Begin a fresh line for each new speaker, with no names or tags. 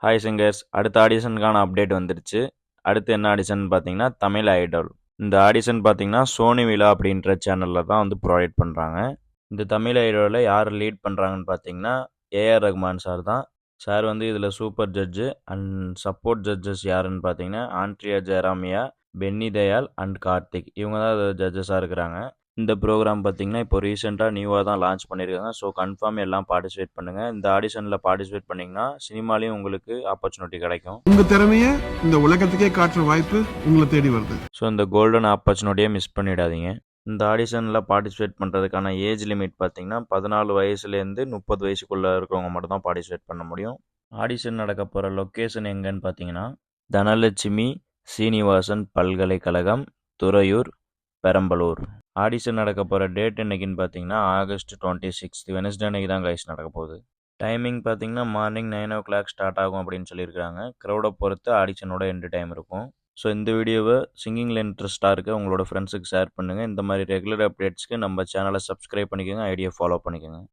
Hi singers, அடுத்த ஆடிஷனுக்கான update வந்துருச்சு. அடுத்து என்ன ஆடிஷன் பார்த்தீங்கன்னா, தமிழ் ஐடல். இந்த ஆடிஷன் பார்த்தீங்கன்னா, சோனி விழா அப்படின்ற சேனலில் தான் வந்து ப்ரொவைட் பண்ணுறாங்க. இந்த தமிழ் ஐடலில் யார் லீட் பண்ணுறாங்கன்னு பார்த்தீங்கன்னா, ஏஆர் ரகுமான் சார் தான். சார் வந்து இதில் super judge and support judges யாருன்னு பார்த்தீங்கன்னா, ஆண்ட்ரியா ஜெராமியா, பென்னி தயால் அண்ட் கார்த்திக். இவங்க தான் ஜட்ஜஸாக இருக்கிறாங்க. இந்த ப்ரோக்ராம் பார்த்தீங்கன்னா, இப்போ ரீசெண்டாக நியூவாக தான் லான்ச் பண்ணியிருக்காங்க. ஸோ கன்ஃபார்ம் எல்லாம் பார்ட்டிசிபேட் பண்ணுங்கள். இந்த ஆடிஷனில் பார்ட்டிசிபேட் பண்ணிங்கன்னா சினிமாலையும் உங்களுக்கு ஆப்பர்ச்சுனிட்டி கிடைக்கும்.
உங்கள் திறமையை இந்த உலகத்துக்கே காட்டுற வாய்ப்பு உங்களை தேடி வருது.
ஸோ இந்த கோல்டன் ஆப்பர்ச்சுனிட்டியை மிஸ் பண்ணிடாதீங்க. இந்த ஆடிஷனில் பார்ட்டிசிபேட் பண்ணுறதுக்கான ஏஜ் லிமிட் பார்த்தீங்கன்னா 14 வயசுலேருந்து 30 வயசுக்குள்ளே இருக்கிறவங்க மட்டும் தான் பார்ட்டிசிபேட் பண்ண முடியும். ஆடிஷன் நடக்க போகிற லொக்கேஷன் எங்கன்னு பார்த்தீங்கன்னா, தனலட்சுமி சீனிவாசன் பல்கலைக்கழகம், துறையூர், பெரம்பலூர். ஆடிஷன் நடக்க போகிற டேட் என்னைக்குன்னு பார்த்தீங்கன்னா August 26 வெனஸ்டே அன்னைக்கு தான் கைஸ் நடக்க போகுது. டைமிங் பார்த்தீங்கன்னா மார்னிங் 9 o'clock ஸ்டார்ட் ஆகும் அப்படின்னு சொல்லியிருக்காங்க. க்ரௌடை பொறுத்து ஆடிஷனோட எண்டு டைம் இருக்கும். ஸோ இந்த வீடியோவை சிங்கிங்கில் இன்ட்ரெஸ்ட்டாக இருக்க உங்களோட ஃப்ரெண்ட்ஸுக்கு ஷேர் பண்ணுங்கள். இந்த மாதிரி ரெகுலர் அப்டேட்ஸ்க்கு நம்ம சேனலை சப்ஸ்கிரைப் பண்ணிக்கோங்க, ஐடியா ஃபாலோ பண்ணிக்கோங்க.